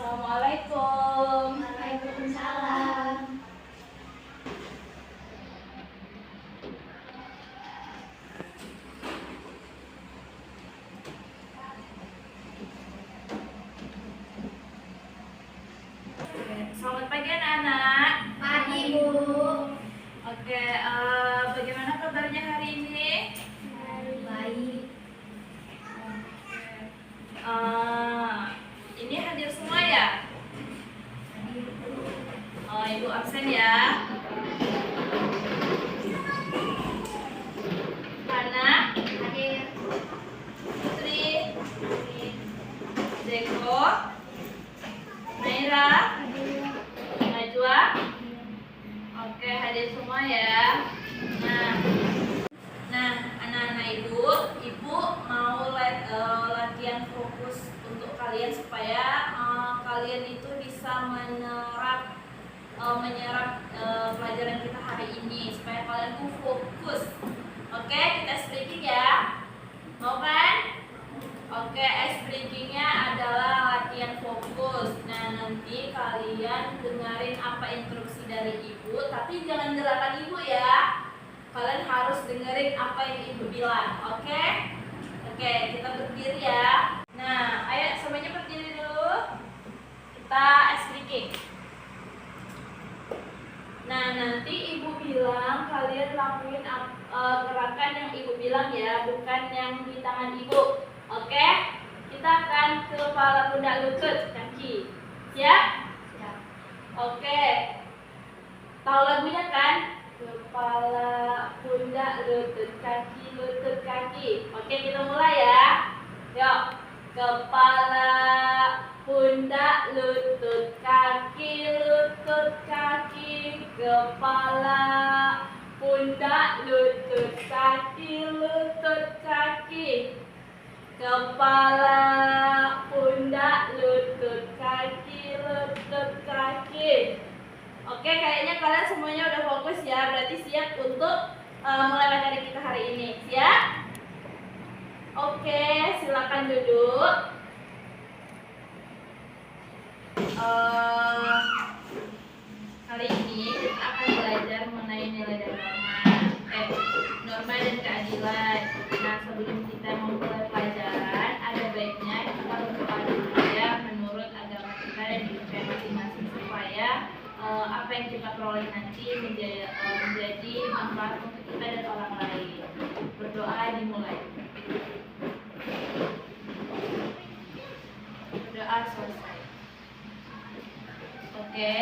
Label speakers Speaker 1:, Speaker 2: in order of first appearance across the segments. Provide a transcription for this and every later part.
Speaker 1: Assalamualaikum.
Speaker 2: Waalaikumsalam.
Speaker 1: Selamat pagi anak-anak.
Speaker 2: Pagi, Bu.
Speaker 1: Oke, bagaimana kabarnya hari ini?
Speaker 2: Baik.
Speaker 1: Ini hadir semua ya? Ibu absen ya. Hana,
Speaker 2: Hadir.
Speaker 1: Putri, Zeko, Naira, Najwa. Oke, hadir semua ya. Nah, anak-anak ibu mau latihan fokus untuk kalian supaya kalian itu bisa menyerap pelajaran kita hari ini supaya kalian tuh fokus. Oke, kita speaking ya. Mau kan? Oke, ice breakingnya adalah latihan fokus. Nah, nanti kalian dengerin apa instruksi dari ibu, tapi jangan gerakan ibu ya. Kalian harus dengerin apa yang ibu bilang. Oke? Oke, kita berdiri ya. Nah, ayo semuanya berdiri dulu. Kita ice breaking. Nah, nanti ibu bilang kalian lakuin gerakan yang ibu bilang ya, bukan yang di tangan ibu. Oke? Kita akan kepala, pundak, lutut, kaki. Siap?
Speaker 2: Siap.
Speaker 1: Oke. Tahu lagunya kan? Kepala, pundak, lutut, kaki. Oke, kita mulai ya. Yuk. Kepala, pundak, lutut, kaki. Kepala, pundak, lutut, kaki. Kepala, pundak, lutut, kaki. Oke, kayaknya kalian semuanya udah fokus ya. Berarti siap untuk mulai materi kita hari ini. Siap? Oke, silakan duduk. Hari ini kita akan belajar mengenai nilai dan norma dan keadilan. Nah, sebelum kita memulai pelajaran, ada baiknya kita berdoa dulu ya menurut agama kita dan hidup masing-masing supaya apa yang kita peroleh nanti menjadi manfaat untuk kita dan orang lain. Berdoa dimulai. Berdoa selesai. Oke.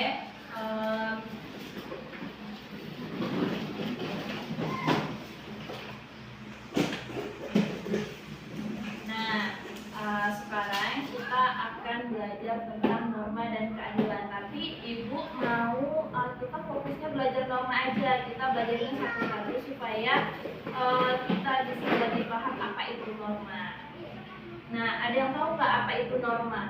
Speaker 1: Sekarang kita akan belajar tentang norma dan keadilan. Tapi ibu mau kita fokusnya belajar norma aja. Kita belajarnya satu-satu supaya kita bisa lebih paham apa itu norma. Nah, ada yang tahu nggak apa itu norma?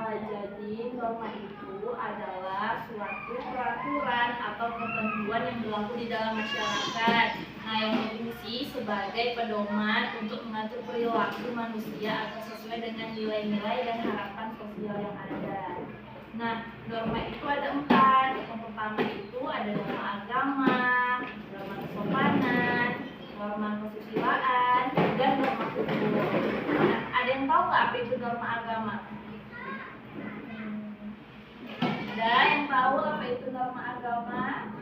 Speaker 1: Jadi norma itu adalah suatu peraturan atau ketentuan yang berlaku di dalam masyarakat. Nah, yang berfungsi sebagai pedoman untuk mengatur perilaku manusia agar sesuai dengan nilai-nilai dan harapan sosial yang ada. Nah, norma itu ada 4. Yang pertama itu ada norma agama, norma kesopanan, norma kesusilaan, dan norma hukum. Nah, ada yang tahu nggak apa itu norma agama? Ada yang tahu apa itu norma agama?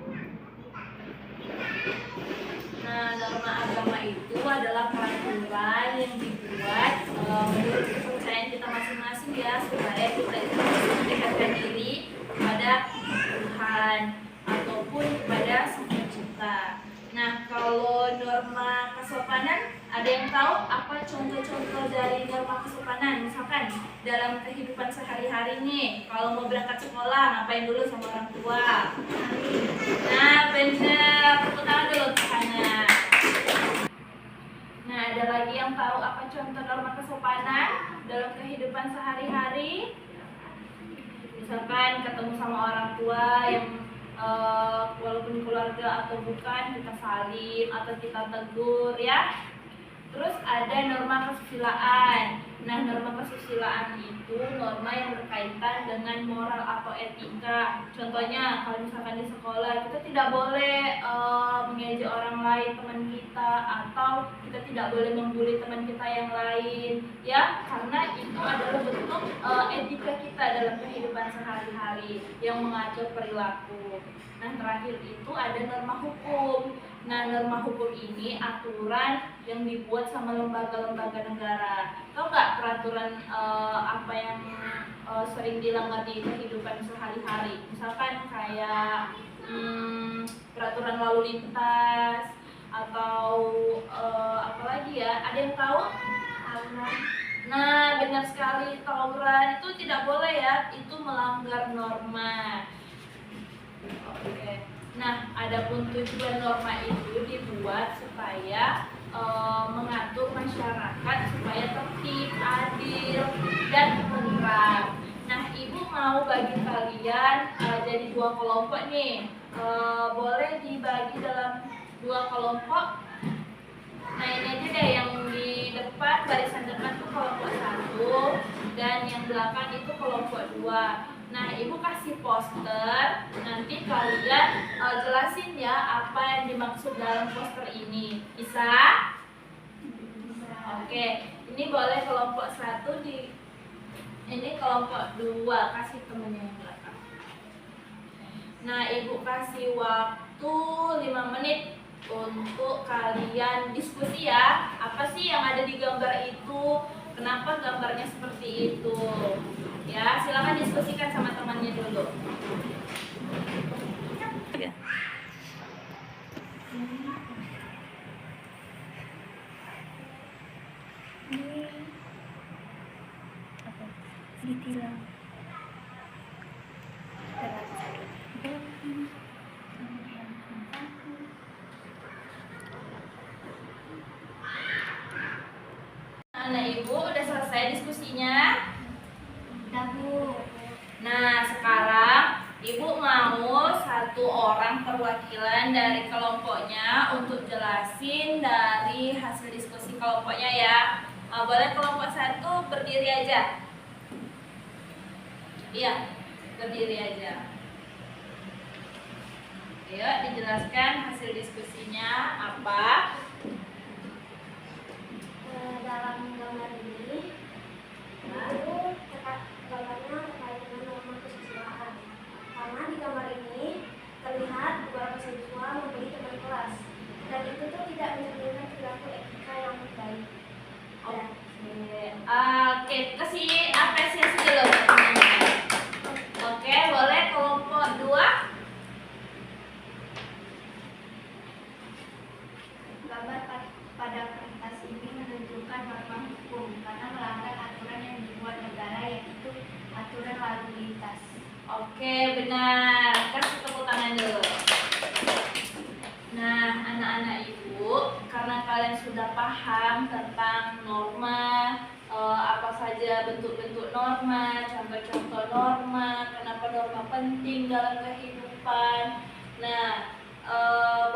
Speaker 1: Nah, norma agama itu adalah peraturan yang dibuat menurut kepercayaan kita masing-masing ya, supaya kita itu bisa mendekatkan diri kepada Tuhan ataupun kepada Sang Pencipta. Nah, kalau norma kesopanan, ada yang tahu apa contoh-contoh dari norma kesopanan? Misalkan dalam kehidupan sehari-hari nih, kalau mau berangkat sekolah, ngapain dulu sama orang tua? Nah, benar. Tepuk tangan dulu ke sana. Nah, ada lagi yang tahu apa contoh norma kesopanan dalam kehidupan sehari-hari? Misalkan ketemu sama orang tua yang walaupun keluarga atau bukan, kita salim atau kita tegur ya. Terus ada norma kesusilaan. Nah, norma kesusilaan itu norma yang berkaitan dengan moral atau etika. Contohnya, kalau misalkan di sekolah kita tidak boleh mengejek orang lain, teman kita, atau kita tidak boleh membuli teman kita yang lain, ya, karena itu adalah bentuk etika kita dalam kehidupan sehari-hari yang mengatur perilaku. Nah, terakhir itu ada norma hukum. Nah, norma hukum ini aturan yang dibuat sama lembaga-lembaga negara. Tahu nggak peraturan apa yang sering dilanggar di kehidupan sehari-hari? Misalkan kayak peraturan lalu lintas atau apa lagi ya? Ada yang tahu? Nah, benar sekali, tawuran itu tidak boleh ya, itu melanggar norma. Oke. Nah, adapun tujuan norma itu dibuat supaya mengatur masyarakat supaya tertib, adil, dan tentram. Nah, ibu mau bagi kalian jadi 2 kelompok nih. Boleh dibagi dalam 2 kelompok. Nah, ini aja deh, yang di depan, barisan depan tuh kelompok 1, dan yang belakang itu kelompok 2. Nah, ibu kasih poster, nanti kalian jelasin ya apa yang dimaksud dalam poster ini. Bisa? Oke, ini boleh kelompok 1 ini kelompok 2, kasih temennya yang belakang. Nah, ibu kasih waktu 5 menit untuk kalian diskusi ya. Apa sih yang ada di gambar itu? Kenapa gambarnya seperti itu? Ya, silakan diskusikan sama temannya dulu. Ya. Ditilang. Anak ibu udah selesai diskusinya?
Speaker 2: Udah, Bu.
Speaker 1: Nah, sekarang ibu mau 1 orang perwakilan dari kelompoknya untuk jelasin dari hasil diskusi kelompoknya ya. Boleh kelompok 1 berdiri aja. Iya, berdiri aja. Ayo dijelaskan hasil diskusinya apa?
Speaker 2: Dalam gambar ini itu gambarnya terkait dengan norma kesusilaan. Karena di gambar ini terlihat beberapa siswa membuli teman kelas, dan itu tuh tidak mencerminkan perilaku etika yang baik.
Speaker 1: Oke, kasih apresiasi dulu. Oke, boleh kelompok 2.
Speaker 2: Gambar pada kertas ini menunjukkan norma hukum karena melanggar aturan yang dibuat negara, yaitu aturan lalu lintas.
Speaker 1: Oke, benar. Kasih tepuk tangan dulu. Nah, anak-anak ibu, karena kalian sudah paham tentang norma, apa saja bentuk-bentuk norma, contoh-contoh norma, kenapa norma penting dalam kehidupan. Nah,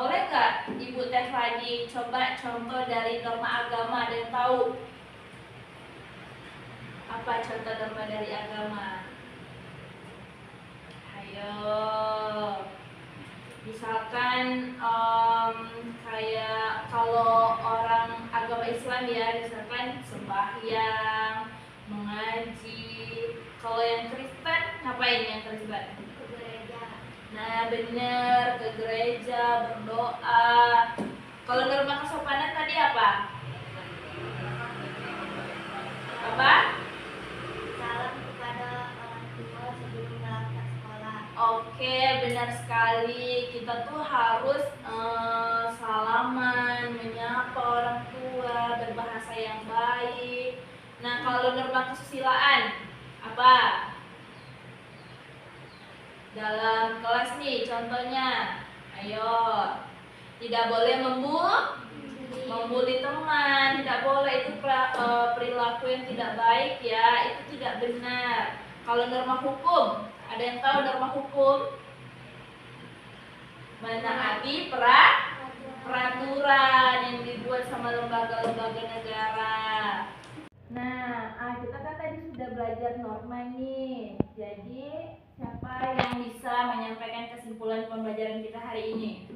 Speaker 1: boleh nggak ibu tes lagi, coba contoh dari norma agama, ada yang tahu? Apa contoh norma dari agama? Ayo. Misalkan kayak kalau orang agama Islam ya, misalkan sembahyang, mengaji. Kalau yang Kristen, ngapain yang Kristen?
Speaker 2: Ke gereja.
Speaker 1: Nah, bener, ke gereja, berdoa. Kalau norma kesopanan tadi apa? Apa?
Speaker 2: Salam kepada orang tua sebelum berangkat sekolah.
Speaker 1: Oke, benar sekali. Kita tuh harus salaman, menyapa orang tua, berbahasa yang baik. Nah, kalau norma kesusilaan apa? Dalam kelas nih, contohnya, ayo, tidak boleh membuli teman, tidak boleh, itu perilaku yang tidak baik ya, itu tidak benar. Kalau norma hukum, ada yang tahu norma hukum? Menaati peraturan yang dibuat sama lembaga-lembaga negara. Nah, kita tadi sudah belajar norma nih. Jadi siapa yang bisa menyampaikan kesimpulan pembelajaran kita hari ini?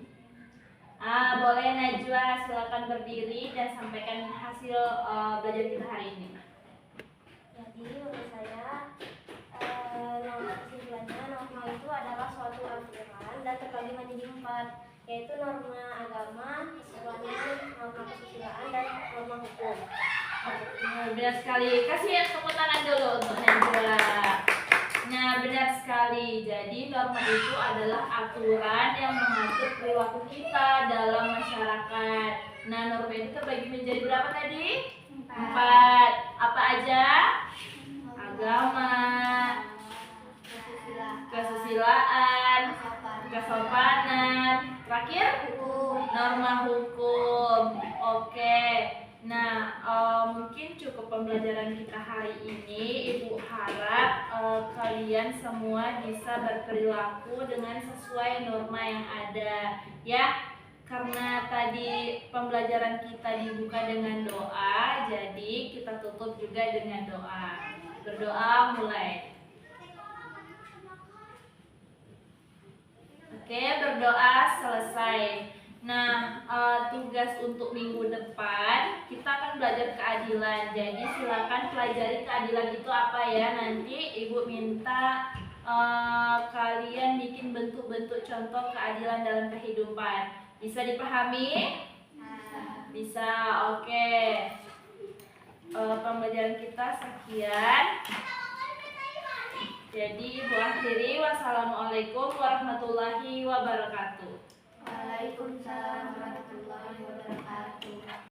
Speaker 1: Boleh Najwa, silakan berdiri dan sampaikan hasil belajar kita hari ini.
Speaker 2: Jadi menurut saya kesimpulannya norma itu adalah suatu aturan dan terbagi menjadi 4, yaitu norma agama, keseluruhan, norma kesusilaan, dan norma hukum.
Speaker 1: Benar sekali. Kasih tepuk tangan dulu untuk Najwa. Nah, benar sekali. Jadi norma itu adalah aturan yang mengatur perilaku kita dalam masyarakat. Nah, norma itu terbagi menjadi berapa tadi? 4. Apa aja? Agama, kesusilaan, kesopanan, terakhir norma hukum. Oke. Nah, mungkin cukup pembelajaran kita hari ini. Ibu harap kalian semua bisa berperilaku dengan sesuai norma yang ada, ya. Karena tadi pembelajaran kita dibuka dengan doa, jadi kita tutup juga dengan doa. Berdoa mulai. Oke, berdoa selesai. Nah, tugas untuk minggu depan kita akan belajar keadilan. Jadi silakan pelajari keadilan itu apa ya. Nanti ibu minta kalian bikin bentuk-bentuk contoh keadilan dalam kehidupan. Bisa dipahami? Bisa, oke. Pembelajaran kita sekian. Jadi ibu akhiri, wassalamualaikum warahmatullahi wabarakatuh.
Speaker 2: Waalaikumsalam warahmatullahi wabarakatuh.